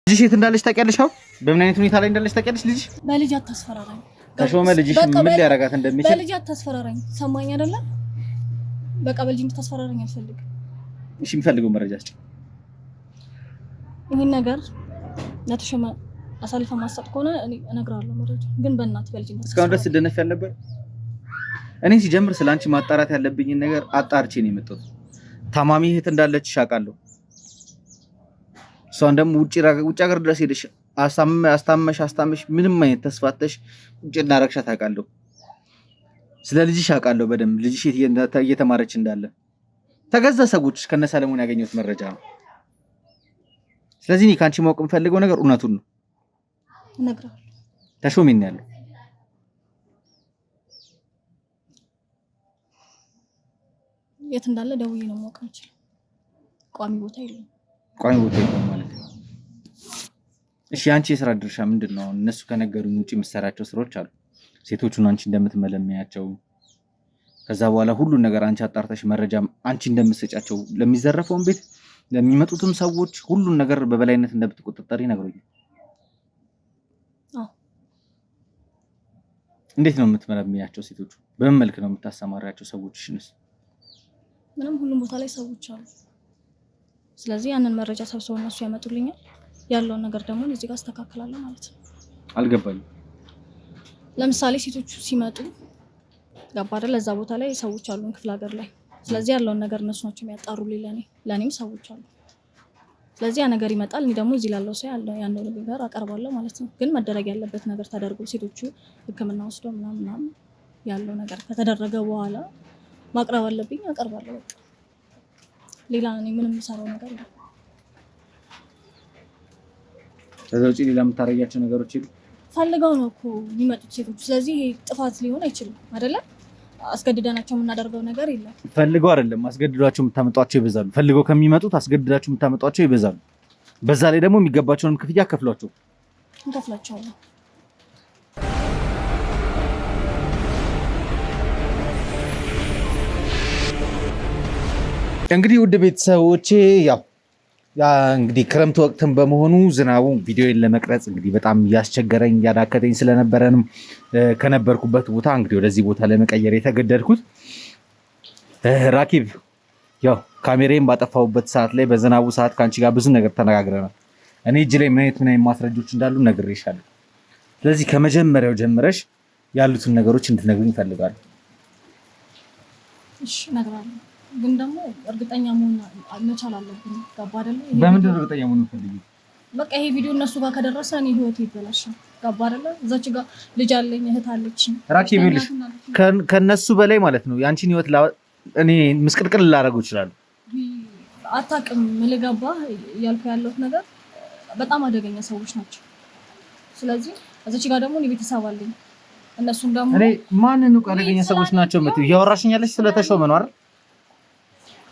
ልጅሽ የት እንዳለሽ ታውቂያለሽ? አሁን በምን አይነት ሁኔታ ላይ እንዳለሽ ታውቂያለሽ? ልጅሽ በልጅ አታስፈራራኝ። ተሾመ ልጅሽ ምን ሊያረጋት እንደሚችል በልጅ አታስፈራራኝ። ሰማኝ አይደለ? በቃ በልጅ እንድታስፈራራኝ አልፈልግም። እሺ፣ የምፈልገው መረጃ እስኪ ይሄን ነገር ለተሾመ አሳልፈ ማሰጥ ከሆነ እኔ እነግራለሁ መረጃ ግን በእናትህ በልጅ እስካሁን ድረስ ደነፍ ያልነበር እኔ ሲጀምር ስላንቺ ማጣራት ያለብኝን ነገር አጣርቼ ነው የመጣሁት። ታማሚ እህት እንዳለች ሻቃለሁ። እሷን ደግሞ ውጭ ሀገር ድረስ ሄደሽ አስታመሽ ምንም አይነት ተስፋተሽ ውጭ እንዳረግሻ ታውቃለሁ። ስለ ልጅሽ አውቃለሁ በደንብ ልጅሽ እየተማረች እንዳለ ተገዛ ሰዎች ከነ ሰለሞን ያገኘሁት መረጃ ነው። ስለዚህ እኔ ካንቺ ማወቅ የምፈልገው ነገር እውነቱን ነው። እነግራለሁ። ተሾሜን ያለው የት እንዳለ ደውዬ ነው ማወቅ የምችለው። ቋሚ ቦታ የለም። ቋሚ ቦታ የለም ማለት ነው። እሺ አንቺ የስራ ድርሻ ምንድነው? እነሱ ከነገሩኝ ውጪ የምትሰራቸው ስራዎች አሉ። ሴቶቹን አንቺ እንደምትመለሚያቸው ከዛ በኋላ ሁሉን ነገር አንቺ አጣርተሽ መረጃ አንቺ እንደምትሰጫቸው ለሚዘረፈውን ቤት ለሚመጡትም ሰዎች ሁሉን ነገር በበላይነት እንደምትቆጣጠሪ ነግሮኛል። እንዴት ነው የምትመለሚያቸው ሴቶቹ? በምን መልክ ነው የምታሰማራቸው ሰዎችሽንስ? ምንም ሁሉም ቦታ ላይ ሰዎች አሉ። ስለዚህ ያንን መረጃ ሰብስበው እነሱ ያመጡልኛል። ያለውን ነገር ደግሞ እዚህ ጋር አስተካክላለሁ ማለት ነው። አልገባኝም። ለምሳሌ ሴቶቹ ሲመጡ ገባ አይደል? እዛ ቦታ ላይ ሰዎች አሉ ክፍለ ሀገር ላይ። ስለዚህ ያለውን ነገር እነሱ ናቸው የሚያጣሩልኝ ለኔም ሰዎች አሉ። ስለዚህ ያ ነገር ይመጣል። እኔ ደግሞ እዚህ ላለው ሰው ያለው ነገር አቀርባለሁ ማለት ነው። ግን መደረግ ያለበት ነገር ተደርጎ ሴቶቹ ሕክምና ወስደው ምናምን ያለው ነገር ከተደረገ በኋላ ማቅረብ አለብኝ፣ አቀርባለሁ። በቃ ሌላ እኔ ምንም የምሰራው ነገር የለም። ከዛ ውጪ ሌላ የምታረጊያቸው ነገሮች የሉ? ፈልገው ነው እኮ የሚመጡት ሴቶቹ። ስለዚህ ጥፋት ሊሆን አይችልም አይደለ? አስገድደናቸው የምናደርገው ነገር የለም። ፈልገው አይደለም አስገድዷቸው የምታመጧቸው ይበዛሉ። ፈልገው ከሚመጡት አስገድዳቸው የምታመጧቸው ይበዛሉ። በዛ ላይ ደግሞ የሚገባቸውን ክፍያ ከፍሏቸው እንከፍላቸዋለን። እንግዲህ ውድ ቤተሰቦቼ ያ እንግዲህ ክረምት ወቅትን በመሆኑ ዝናቡ ቪዲዮን ለመቅረጽ እንግዲህ በጣም እያስቸገረኝ እያዳከተኝ ስለነበረንም ከነበርኩበት ቦታ እንግዲህ ወደዚህ ቦታ ለመቀየር የተገደድኩት። ራኪብ ያው ካሜራዬን ባጠፋሁበት ሰዓት ላይ በዝናቡ ሰዓት ካንቺ ጋር ብዙ ነገር ተነጋግረናል። እኔ እጅ ላይ ምን አይነት ማስረጃዎች እንዳሉ ነግሬሻለሁ። ስለዚህ ከመጀመሪያው ጀምረሽ ያሉትን ነገሮች እንድትነግሪኝ እፈልጋለሁ። እሺ እነግራለሁ። ግን ደግሞ እርግጠኛ መሆን መቻል አለብን። ገባ አይደለ? በምንድን ነው እርግጠኛ መሆን የምትፈልጊው? በቃ ይሄ ቪዲዮ እነሱ ጋር ከደረሰ እኔ ህይወት ይበላሻል። ገባ አይደለ? እዛች ጋር ልጅ አለኝ፣ እህት አለችኝ። ራኪብ ይኸውልሽ ከነሱ በላይ ማለት ነው ያንቺን ህይወት እኔ ምስቅልቅል ላደርገው ይችላል። አታውቅም። ልገባ እያልኩ ያለሁት ነገር በጣም አደገኛ ሰዎች ናቸው። ስለዚህ እዛች ጋር ደግሞ እኔ ቤተሰብ አለኝ። እነሱም ደግሞ እኔ ማንን ነው አደገኛ ሰዎች ናቸው የምትይው? እያወራሽኝ ያለሽ ስለተሾመ ነው አይደል?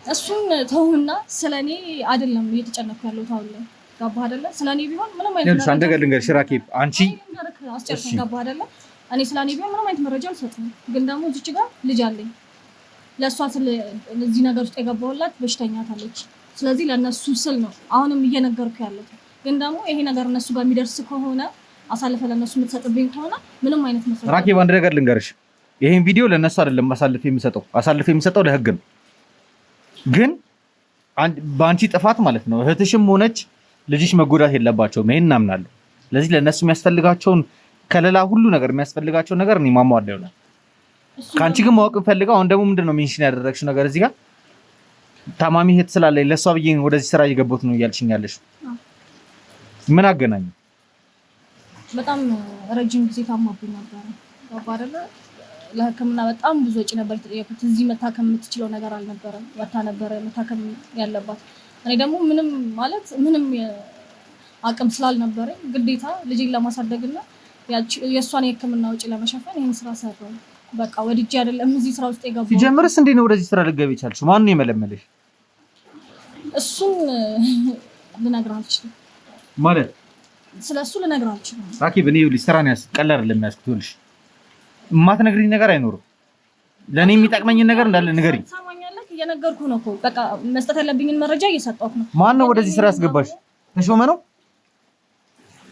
እሱን ተውና ስለኔ አይደለም እየተጨነኩ ያለው ታውለ ገባ አይደለ? ስለኔ ቢሆን ምንም አይነት ነገር አንደ ገል ልንገርሽ ራኪብ፣ አንቺ አስጨርሰኝ። ገባ አይደለ? እኔ ስለኔ ቢሆን ምንም አይነት መረጃ አልሰጥም። ግን ደግሞ እዚች ጋር ልጅ አለኝ። ለሷ እዚህ ነገር ውስጥ የገባሁላት በሽተኛ ታለች። ስለዚህ ለነሱ ስል ነው አሁንም እየነገርኩ ያለው። ግን ደግሞ ይሄ ነገር እነሱ ጋር የሚደርስ ከሆነ አሳልፈ ለነሱ የምትሰጥብኝ ከሆነ ምንም አይነት መስራት ራኪብ፣ አንድ ነገር ልንገርሽ፣ ይሄን ቪዲዮ ለነሱ አይደለም አሳልፈ የሚሰጠው ለህግ ነው። ግን በአንቺ ጥፋት ማለት ነው እህትሽም ሆነች ልጅሽ መጎዳት የለባቸውም። ይሄን እናምናለሁ። ስለዚህ ለነሱ የሚያስፈልጋቸውን ከለላ ሁሉ ነገር የሚያስፈልጋቸው ነገር እኔ ማሟላው ነው። ካንቺ ግን ማወቅ ፈልገው አሁን ደግሞ ምንድነው ሜንሽን ያደረግሽው ነገር እዚህ ጋር ታማሚ እህት ስላለኝ ለሷ ብዬ ወደዚህ ስራ እየገባሁት ነው እያልሽኝ ያለሽ ምን አገናኝ? በጣም ረጅም ጊዜ ታማብኝ ነበር። አይደለ? ለህክምና በጣም ብዙ ወጪ ነበር የተጠየቁት። እዚህ መታከም የምትችለው ነገር አልነበረም። ወጣ ነበር መታከም ያለባት። እኔ ደግሞ ምንም አቅም ስላልነበረኝ ግዴታ ልጅን ለማሳደግና የእሷን የህክምና ወጪ ለመሸፈን ይህን ስራ ሰራው። በቃ ወድጄ አይደለም እዚህ ስራ ውስጥ የገባሁት። ሲጀምርስ እንዴት ነው ወደዚህ ስራ ልትገቢ ቻልሽ? ማን ነው የመለመለሽ? እሱን ልነግርህ አልችልም። ማለት ስለሱ ልነግርህ አልችልም። ራኪብ፣ እኔ ይኸውልሽ ስራ ነው ቀላል አይደለም ያስኩት። ይኸውልሽ የማትነግሪኝ ነገር አይኖርም። ለኔ የሚጠቅመኝን ነገር እንዳለ ንገሪኝ። ሰማኛለህ? እየነገርኩህ ነው እኮ በቃ መስጠት ያለብኝን መረጃ እየሰጠሁህ ነው። ማን ነው ወደዚህ ስራ ያስገባሽ? ተሾመ ነው?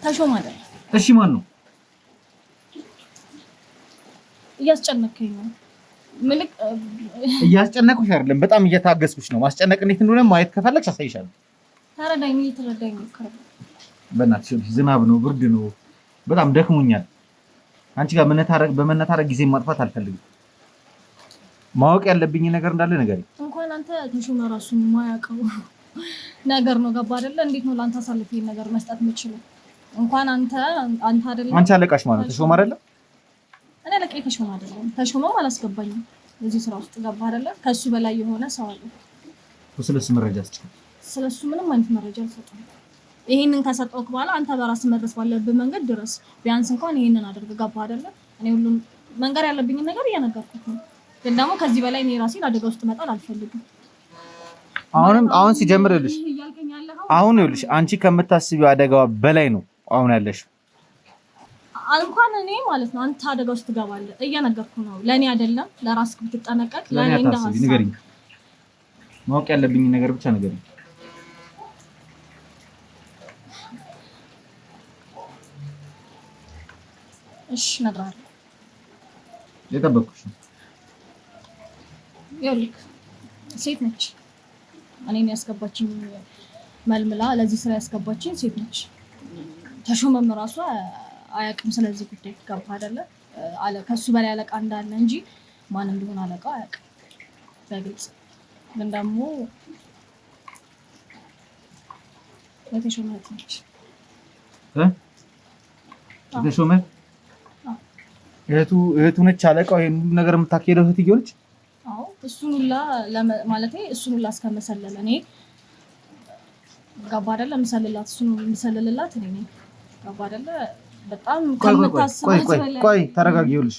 ተሾመ አይደል? እሺ ማን ነው? እያስጨነቀኝ ነው። እያስጨነቅኩሽ አይደለም፣ በጣም እየታገስኩሽ ነው። ማስጨነቅ እንዴት እንደሆነ ማየት ከፈለግሽ አሳይሻለሁ። ተረዳኝ ተረዳኝ ነው። በእናትሽ ዝናብ ነው ብርድ ነው በጣም ደክሞኛል። አንቺ ጋር በመነታረክ ጊዜ ማጥፋት አልፈልግም። ማወቅ ያለብኝ ነገር እንዳለ ነገር እንኳን አንተ ተሾመ ራሱ የማያውቀው ነገር ነው። ገባ አይደለ? እንዴት ነው ላንተ አሳልፌ ነገር መስጠት የምችለው? እንኳን አንተ አይደለ? አንቺ አለቃሽ ማለት ተሾመ አይደለ? እኔ አለቃዬ ተሾመ አይደለም። ተሾመም አላስገባኝም እዚህ ስራ ውስጥ። ገባ አይደለ? ከሱ በላይ የሆነ ሰው አለ። ስለሱ መረጃ አስጭ። ስለሱ ምንም አይነት መረጃ አልሰጠም። ይሄንን ከሰጠሁት በኋላ አንተ በራስ መድረስ ባለብህ መንገድ ድረስ። ቢያንስ እንኳን ይሄንን አድርግ። ገባ አይደለ? እኔ ሁሉም መንገር ያለብኝን ነገር እየነገርኩት ነው። ግን ደግሞ ከዚህ በላይ እኔ ራሴን አደጋ ውስጥ መጣል አልፈልግም። አሁን ሲጀምርልሽ አሁን ይኸውልሽ አንቺ ከምታስቢው አደጋዋ በላይ ነው አሁን ያለሽ። እንኳን እኔ ማለት ነው አንተ አደጋ ውስጥ ትገባለህ እየነገርኩ ነው። ለኔ አይደለም ለራስህ ብትጠነቀቅ ለኔ እንደሃስ ንገሪኝ። ማወቅ ያለብኝ ነገር ብቻ ንገሪኝ። እሺ እነግርሃለሁ። የጠበቅኩሽ ይኸውልህ ሴት ነች። እኔን ያስገባችኝ መልምላ ለዚህ ስራ ያስገባችኝ ሴት ነች። ተሾመም ራሷ አያውቅም ስለዚህ ጉዳይ። ገባህ አይደለ? ከሱ በላይ አለቃ እንዳለ እንጂ ማን እንደሆነ አለቃው አያውቅም በግልጽ። ግን ደግሞ የተሾመ ነች። የተሾመ እህቱ ነች አለቃው። ይሄን ነገር የምታካሄደው እህትዬው ነች። አዎ እሱን ሁላ ማለቴ እሱን ሁላ እስከመሰለለ እኔ ገባ አይደለ? ምሰልልላት እኔ ነኝ። ገባ አይደለ? በጣም ቆይ ተረጋጊ። ይኸውልሽ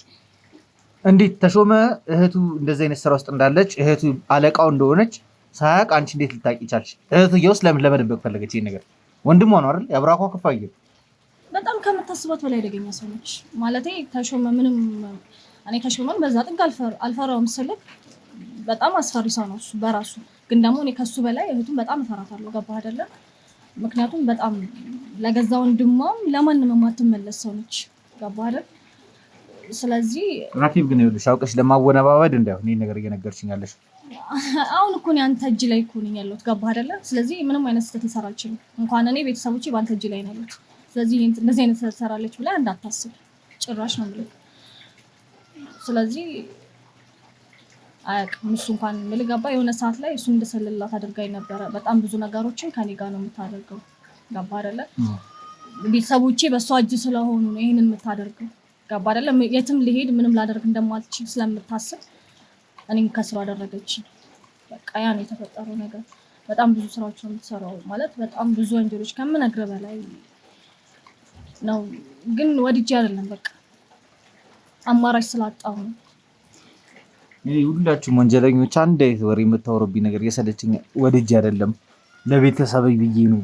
እንዴት ተሾመ እህቱ እንደዚህ አይነት ስራ ውስጥ እንዳለች እህቱ አለቃው እንደሆነች ሳያውቅ አንቺ እንዴት ልታውቂ ቻልሽ? እህትዬውስ ለምን ለመደበቅ ፈለገች? ይሄን ነገር ወንድሟ ነው አይደል? ያብራኳ ክፋዬ በጣም ከምታስባት በላይ አደገኛ ሰው ነች። ማለቴ ተሾመ ምንም እኔ ተሾመን በዛ ጥግ አልፈራውም ስልክ በጣም አስፈሪ ሰው ነው እሱ በራሱ። ግን ደግሞ እኔ ከሱ በላይ እህቱን በጣም እፈራታለሁ። ገባህ አይደለ? ምክንያቱም በጣም ለገዛ ወንድሟም ለማንም የማትመለስ ሰው ነች። ገባህ አይደል? ስለዚህ ራኪብ ግን ይኸውልሽ አውቀሽ ለማወነባበድ እንዳይሆን ይሄን ነገር እየነገርሽኝ ያለሽ አሁን እኮ ነው አንተ እጅ ላይ እኮ ነኝ ያለሁት። ገባህ አይደለ? ስለዚህ ምንም አይነት ስህተት ልሰራ አልችልም። እንኳን እኔ ቤተሰቦቼ በአንተ እጅ ላይ ነው ያሉት። ስለዚህ እንደዚህ አይነት ስህተት ትሰራለች ብለህ እንዳታስብ ጭራሽ ነው የምልህ። ስለዚህ አያውቅም እሱ እንኳን የምልህ ገባ። የሆነ ሰዓት ላይ እሱ እንደሰልላት አድርጋኝ ነበረ። በጣም ብዙ ነገሮችን ከኔ ጋር ነው የምታደርገው። ገባ አይደለ? ቤተሰቦቼ በእሷ እጅ ስለሆኑ ነው ይሄንን የምታደርገው። ገባ አይደለ? የትም ልሄድ ምንም ላደርግ እንደማልችል ስለምታስብ እኔም ከስራ አደረገች። በቃ ያ ነው የተፈጠረው ነገር። በጣም ብዙ ስራዎች ነው የምትሰራው ማለት በጣም ብዙ ወንጀሎች ከምነግርህ በላይ ነው። ግን ወድጄ አይደለም በቃ አማራጭ ስላጣሁ ነው። ሁላችሁም ወንጀለኞች አንድ አይነት ወሬ የምታወሩብኝ ነገር የሰለችኝ። ወድጄ አይደለም ለቤተሰብ ብዬ ነው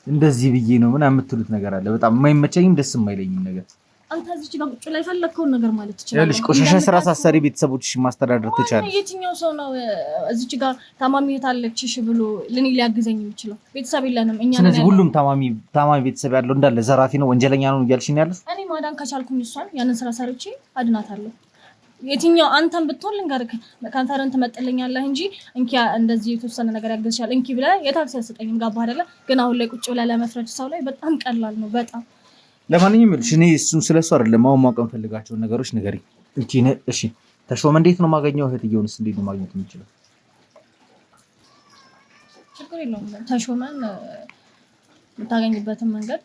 እንደዚህ ብዬ ነው ምናምን የምትሉት ነገር አለ። በጣም የማይመቸኝም ደስ የማይለኝም ነገር። አንተ እዚህ ጋር ቁጭ ላይ ፈለከውን ነገር ማለት ትችላለህ። ያለሽ ቆሻሻ ስራ ሳሰሪ ቤተሰቦችሽን ማስተዳደር ትችላለሽ። የትኛው ሰው ነው እዚህ ጋር ታማሚ ታለችሽ ብሎ ለኔ ሊያግዘኝ የሚችለው? ቤተሰብ የለንም እኛ። ስለዚህ ሁሉም ታማሚ ቤተሰብ ያለው እንዳለ ዘራፊ ነው ወንጀለኛ ነው እያልሽኝ ያለሽ? እኔ ማዳን ከቻልኩኝ እሷን ያንን ስራ ሰርቼ አድናታለሁ። የትኛው አንተን ብትሆን ልንገርህ ካንተረን ትመጥልኛለህ እንጂ እንኪ እንደዚህ የተወሰነ ነገር ያግዝሻል እንኪ ብለህ የታክሲ ያሰጠኝም። ገባህ አይደለ? ግን አሁን ላይ ቁጭ ብለህ ለመፍረድ ሰው ላይ በጣም ቀላል ነው በጣም። ለማንኛውም ልሽ እኔ እሱን ስለሱ አይደለም ማወቅ የምፈልጋቸውን ነገሮች ንገሪኝ። እሺ ተሾመ እንዴት ነው ማገኘው? እህትዬውንስ እንዴት ነው ማግኘት የምችለው? ችግር የለውም። ተሾመን የምታገኝበትን መንገድ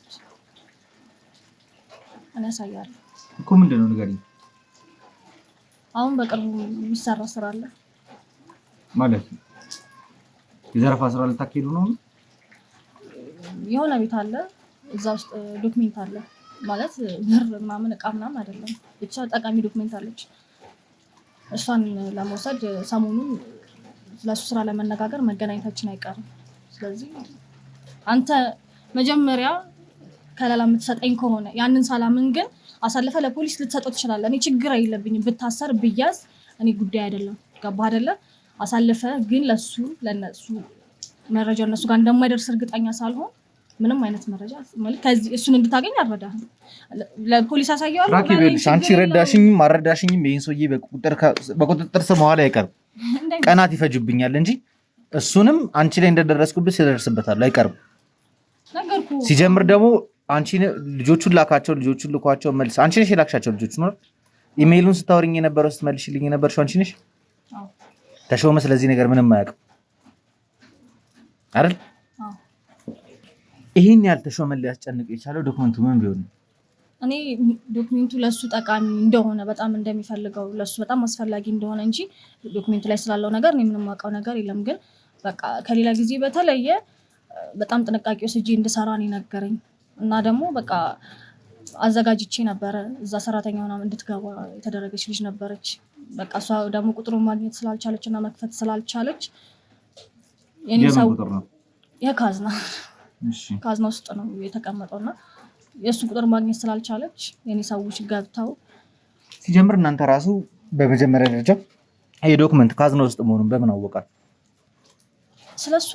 እኔ ያሳያለሁ እኮ። ምንድን ነው ንገሪኝ። አሁን በቅርቡ የሚሰራ ስራ አለ ማለት ነው። የዘረፋ ስራ ልታካሂዱ ነው? የሆነ ቤት አለ እዛ ውስጥ ዶክሜንት አለ ማለት ብር ምናምን እቃ ምናምን አይደለም፣ ብቻ ጠቃሚ ዶክሜንት አለች። እሷን ለመውሰድ ሰሞኑን ስለሱ ስራ ለመነጋገር መገናኘታችን አይቀርም። ስለዚህ አንተ መጀመሪያ ከለላ የምትሰጠኝ ከሆነ ያንን ሰላምን ግን አሳልፈ ለፖሊስ ልትሰጠው ትችላለህ። እኔ ችግር የለብኝም ብታሰር ብያዝ እኔ ጉዳይ አይደለም። ገባህ አይደለ? አሳልፈ ግን ለነሱ መረጃ እነሱ ጋር እንደማይደርስ እርግጠኛ ሳልሆን ምንም አይነት መረጃ ማለት ከዚህ እሱን እንድታገኝ አልረዳህም። ለፖሊስ አሳየዋለሁ። ራኪቤልሽ አንቺ ረዳሽኝም አልረዳሽኝም ይሄን ሰውዬ በቁጥጥር ስር መዋል አይቀርም። ቀናት ይፈጅብኛል እንጂ እሱንም አንቺ ላይ እንደደረስኩብሽ ይደርስበታል አይቀርም። ነገርኩ። ሲጀምር ደግሞ አንቺ ልጆቹን ልኳቸው መልስ አንቺ ነሽ የላክሻቸው ልጆቹ ነው። ኢሜይሉን ስታወሪኝ የነበረው ስትመልሽልኝ የነበርሽው አንቺ ነሽ። ተሾመ ስለዚህ ነገር ምንም አያውቅም አይደል? ይሄን ያህል ተሾመ ሊያስጨንቅ የቻለው ዶክመንቱ ምን ቢሆን ነው? እኔ ዶክመንቱ ለሱ ጠቃሚ እንደሆነ በጣም እንደሚፈልገው ለሱ በጣም አስፈላጊ እንደሆነ እንጂ ዶክመንቱ ላይ ስላለው ነገር እኔ ምንም አውቀው ነገር የለም። ግን በቃ ከሌላ ጊዜ በተለየ በጣም ጥንቃቄ ወስጄ እንድሰራ ነው የነገረኝ እና ደግሞ በቃ አዘጋጅቼ ነበረ። እዛ ሰራተኛ ሆና እንድትገባ የተደረገች ልጅ ነበረች። በቃ እሷ ደግሞ ቁጥሩን ማግኘት ስላልቻለች እና መክፈት ስላልቻለች የኔ ሰው የካዝና ካዝና ውስጥ ነው የተቀመጠውና የሱ ቁጥር ማግኘት ስላልቻለች የኔ ሰዎች ገብተው ሲጀምር እናንተ ራሱ በመጀመሪያ ደረጃ ይሄ ዶክመንት ካዝና ውስጥ መሆኑን በምን አወቃል? ስለሱ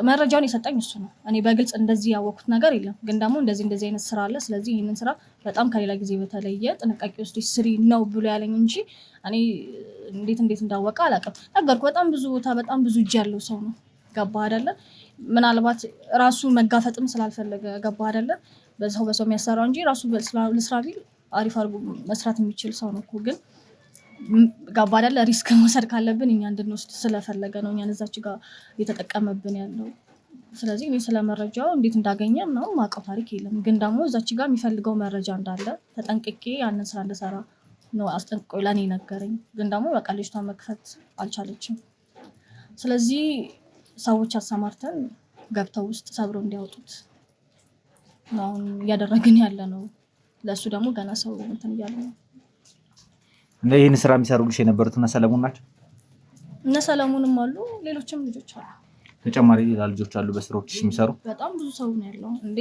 መረጃውን የሰጠኝ እሱ ነው። እኔ በግልጽ እንደዚህ ያወቅኩት ነገር የለም። ግን ደግሞ እንደዚህ አይነት ስራ አለ፣ ስለዚህ ይህንን ስራ በጣም ከሌላ ጊዜ በተለየ ጥንቃቄ ውስጥ ስሪ ነው ብሎ ያለኝ እንጂ እኔ እንዴት እንዳወቀ አላውቅም። ነገርኩ። በጣም ብዙ ቦታ በጣም ብዙ እጅ ያለው ሰው ነው። ገባ አይደለ? ምናልባት ራሱ መጋፈጥም ስላልፈለገ ገባ አይደለ? በሰው የሚያሰራው እንጂ ራሱ ለስራ ቢል አሪፍ አድርጎ መስራት የሚችል ሰው ነው እኮ። ግን ገባ አይደለ? ሪስክ መውሰድ ካለብን እኛ እንድንወስድ ስለፈለገ ነው እኛን እዛች ጋር እየተጠቀመብን ያለው። ስለዚህ እኔ ስለ መረጃው እንዴት እንዳገኘ ነው ማውቀው ታሪክ የለም። ግን ደግሞ እዛች ጋር የሚፈልገው መረጃ እንዳለ ተጠንቅቄ ያንን ስራ እንደሰራ ነው አስጠንቅቆ ለእኔ ነገረኝ። ግን ደግሞ በቃ ልጅቷ መክፈት አልቻለችም። ስለዚህ ሰዎች አሰማርተን ገብተው ውስጥ ሰብረው እንዲያወጡት ነው አሁን እያደረግን ያለ ነው። ለእሱ ደግሞ ገና ሰው እንትን እያለ ነው። ይህን ስራ የሚሰሩልሽ የነበሩት እነ ሰለሞን ናቸው? እነ ሰለሞንም አሉ፣ ሌሎችም ልጆች አሉ። ተጨማሪ ሌላ ልጆች አሉ በስራዎችሽ የሚሰሩ? በጣም ብዙ ሰው ነው ያለው። እንዴ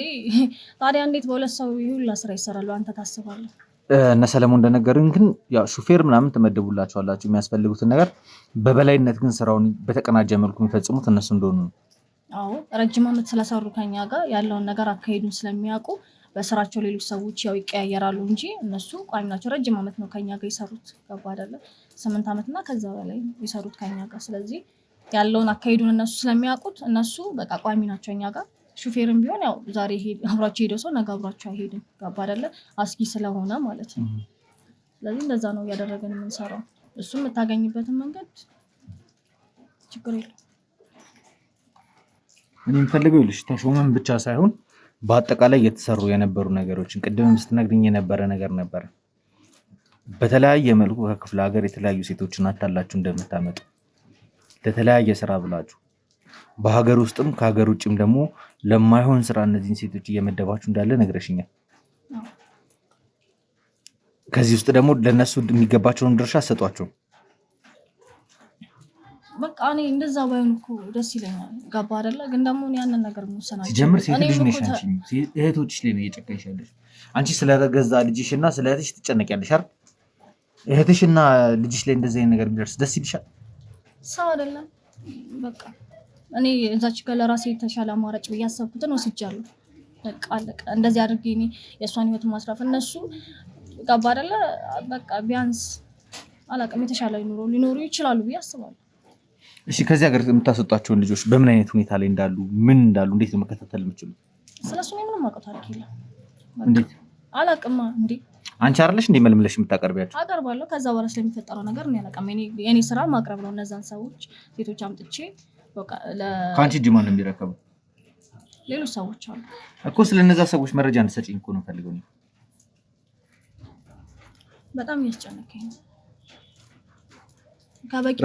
ታዲያ እንዴት በሁለት ሰው ሁላ ስራ ይሰራሉ አንተ ታስባለህ? እነ ሰለሞን እንደነገሩኝ ግን ያው ሹፌር ምናምን ትመደቡላቸዋላችሁ የሚያስፈልጉትን ነገር፣ በበላይነት ግን ስራውን በተቀናጀ መልኩ የሚፈጽሙት እነሱ እንደሆኑ ነው። አዎ ረጅም ዓመት ስለሰሩ ከኛ ጋር ያለውን ነገር አካሄዱን ስለሚያውቁ በስራቸው ሌሎች ሰዎች ያው ይቀያየራሉ እንጂ እነሱ ቋሚ ናቸው። ረጅም ዓመት ነው ከኛ ጋር የሰሩት። ገባ አይደለ? 8 ዓመት እና ከዛ በላይ የሰሩት ከኛ ጋር። ስለዚህ ያለውን አካሄዱን እነሱ ስለሚያውቁት እነሱ በቃ ቋሚ ናቸው እኛ ጋር። ሹፌርም ቢሆን ያው ዛሬ አብሯቸው ሄደው ሰው ነገ አብሯቸው አይሄድም። ገባ አይደለ? አስጊ ስለሆነ ማለት ነው። ስለዚህ እንደዛ ነው እያደረገን የምንሰራው። እሱም የምታገኝበትን መንገድ ችግር የለም። እኔ የምፈልገው ይልሽ ተሾመን ብቻ ሳይሆን በአጠቃላይ የተሰሩ የነበሩ ነገሮችን ቅድም ስትነግሪኝ የነበረ ነገር ነበረ። በተለያየ መልኩ ከክፍለ ሀገር የተለያዩ ሴቶችን አታላችሁ እንደምታመጡ ለተለያየ ስራ ብላችሁ በሀገር ውስጥም ከሀገር ውጭም ደግሞ ለማይሆን ስራ እነዚህን ሴቶች እየመደባችሁ እንዳለ ነግረሽኛል። ከዚህ ውስጥ ደግሞ ለነሱ የሚገባቸውን ድርሻ ሰጧቸው። በቃ እኔ እንደዛ ባይሆን እኮ ደስ ይለኛል። ገባ አይደለ? ግን ደግሞ ያንን ነገር መወሰናቸው ሲጀምር ሴት ልጅ ነሽ አንቺ። እህቶችሽ ላይ ነው እየጨከንሽ ያለሽ። አንቺ ስለገዛ ልጅሽና ስለ እህትሽ ትጨነቂያለሽ አይደል? እህትሽና ልጅሽ ላይ እንደዚህ አይነት ነገር ቢደርስ ደስ ይልሻል? ሰው አይደለም በቃ እኔ እዛች ጋር ለራሴ የተሻለ አማራጭ ብዬ ያሰብኩትን ወስጃለሁ። በቃ አለቀ። እንደዚህ አድርጌ እኔ የእሷን ህይወት ማስራፍ እነሱ ገባ አይደለ? በቃ ቢያንስ አላውቅም የተሻለ ኑሮ ሊኖሩ ይችላሉ ብዬ አስባለሁ። እሺ ከዚህ ሀገር የምታስወጣቸውን ልጆች በምን አይነት ሁኔታ ላይ እንዳሉ ምን እንዳሉ እንዴት ነው መከታተል የምችሉት? ስለሱ ምንም አውቀው ታሪክ የለም። እንዴት አላውቅም። እንዴ አንቺ አይደለሽ እንዴ መልምለሽ የምታቀርቢያቸው? አቀርባለሁ። ከዛ በኋላ ስለሚፈጠረው ነገር እኔ አላውቅም። የኔ ስራ ማቅረብ ነው። እነዛን ሰዎች ሴቶች አምጥቼ በቃ ከአንቺ እጅ ማን ነው የሚረከበው? ሌሎች ሰዎች አሉ እኮ። ስለነዛ ሰዎች መረጃ እንድትሰጪኝ እኮ ነው ፈልገው። በጣም እያስጨነቀኝ ነው።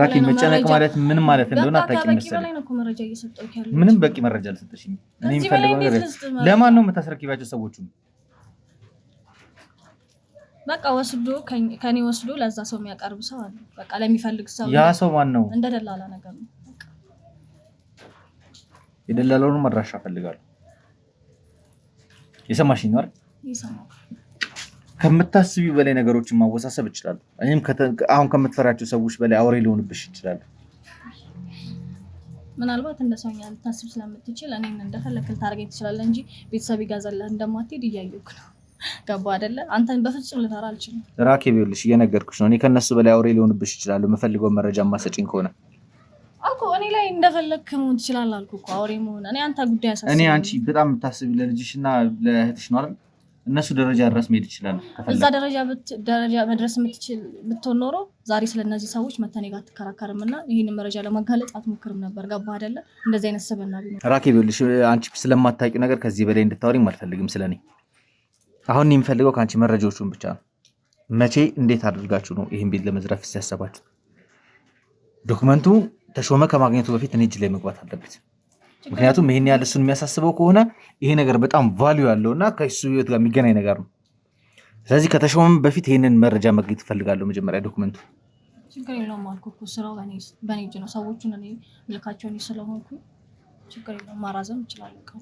ራኪ መጨነቅ ማለት ምን ማለት እንደሆነ አታውቂም መሰለኝ። ምንም በቂ መረጃ አልሰጠሽኝም። እኔ የምፈልገው ነገር ለማን ነው የምታስረክቢያቸው ሰዎቹ? በቃ ወስዶ ከኔ ወስዶ ለዛ ሰው የሚያቀርብ ሰው አለ። በቃ ለሚፈልግ ሰው። ያ ሰው ማን ነው? እንደ ደላላ ነገር ነው። የደላላውን መድረሻ ፈልጋለሁ። የሰማሽኝ ነው አይደል? ይሰማው። ከምታስቢው በላይ ነገሮችን ማወሳሰብ እችላለሁ። እኔም አሁን ከምትፈራቸው ሰዎች በላይ አውሬ ሊሆንብሽ ይችላል። ምናልባት እንደሰውኛ ልታስብ ስለምትችል እኔን እንደፈለክል ታርገኝ ትችላለህ እንጂ ቤተሰብ ይጋዛልህ እንደማትሄድ እያየሁክ ነው። ገባ አይደለ? አንተን በፍጹም ልፈራ አልችልም። ራኬብ ይኸውልሽ እየነገርኩሽ ነው። እኔ ከነሱ በላይ አውሬ ሊሆንብሽ ይችላል። የምፈልገው መረጃ ማሰጪኝ ከሆነ አኮ እኔ ላይ እንደፈለክ መሆን ትችላለህ አልኩ እኮ አውሬ መሆን እኔ አንተ ጉዳይ አሳስበኝ። እኔ አንቺ በጣም የምታስቢ ለልጅሽና ለእህትሽ ነው አይደል? እነሱ ደረጃ ድረስ መሄድ ይችላል። እዛ ደረጃ መድረስ የምትችል ብትሆን ኖሮ ዛሬ ስለነዚህ ሰዎች መተኔ ጋር አትከራከርምና ይሄንን መረጃ ለማጋለጥ አትሞክርም ነበር። ገባህ አይደለ? እንደዚህ አይነት ሰበና ቢኖር ራኬብ ይኸውልሽ፣ አንቺ ስለማታውቂው ነገር ከዚህ በላይ እንድታወሪኝ አልፈልግም ስለኔ። አሁን እኔ የምፈልገው ከአንቺ መረጃዎቹን ብቻ ነው። መቼ እንዴት አድርጋችሁ ነው ይሄን ቤት ለመዝረፍ ሲያሰባችሁ? ዶክመንቱ ተሾመ ከማግኘቱ በፊት እኔ እጅ ላይ መግባት አለበት። ምክንያቱም ይሄን ያህል እሱን የሚያሳስበው ከሆነ ይሄ ነገር በጣም ቫልዩ ያለውና ከሱ ህይወት ጋር የሚገናኝ ነገር ነው። ስለዚህ ከተሾመም በፊት ይሄንን መረጃ ማግኘት እፈልጋለሁ። መጀመሪያ ዶክመንቱ ችግር የለውም አልኩህ እኮ ስራው በኔ እጅ ነው። ሰዎቹን እኔ ልካቸውን ስለሆንኩ ችግር የለውም ማራዘም እችላለሁ።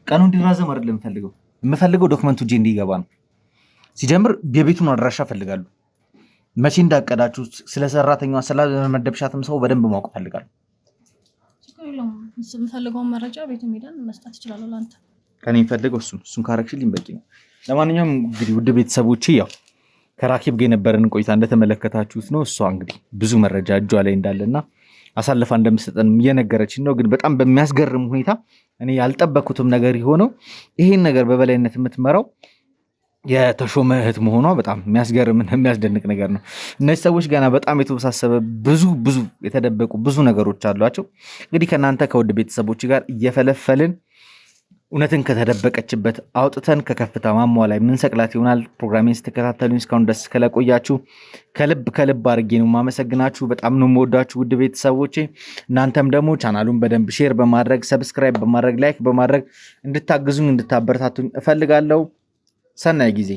ቀኑ እንዲራዘም አይደለም የምፈልገው ዶክመንቱ እጄ እንዲገባ ነው። ሲጀምር የቤቱን አድራሻ እፈልጋለሁ። መቼ እንዳቀዳችሁ ስለ ሰራተኛዋ ስለመደብሻትም ሰው በደንብ ማወቅ እፈልጋለሁ። የምፈልገውን መረጃ ቤት ሄደን መስጠት እችላለሁ ለአንተ። ከኔ የምፈልገው እሱን ካረግሽልኝ በቂ ነው። ለማንኛውም እንግዲህ ውድ ቤተሰቦቼ ያው ከራኬብ ጋር የነበረን ቆይታ እንደተመለከታችሁት ነው። እሷ እንግዲህ ብዙ መረጃ እጇ ላይ እንዳለና አሳልፋ እንደምትሰጠን እየነገረችን ነው። ግን በጣም በሚያስገርም ሁኔታ እኔ ያልጠበኩትም ነገር የሆነው ይሄን ነገር በበላይነት የምትመራው የተሾመ እህት መሆኗ በጣም የሚያስገርምና የሚያስደንቅ ነገር ነው። እነዚህ ሰዎች ገና በጣም የተወሳሰበ ብዙ የተደበቁ ብዙ ነገሮች አሏቸው። እንግዲህ ከእናንተ ከውድ ቤተሰቦች ጋር እየፈለፈልን እውነትን ከተደበቀችበት አውጥተን ከከፍታ ማሟ ላይ ምንሰቅላት ይሆናል። ፕሮግራሜን ስትከታተሉኝ እስካሁን ደስ ከለቆያችሁ ከልብ አድርጌ ነው የማመሰግናችሁ። በጣም ነው የምወዳችሁ ውድ ቤተሰቦቼ። እናንተም ደግሞ ቻናሉን በደንብ ሼር በማድረግ ሰብስክራይብ በማድረግ ላይክ በማድረግ እንድታግዙኝ እንድታበረታቱኝ እፈልጋለሁ። ሰናይ ጊዜ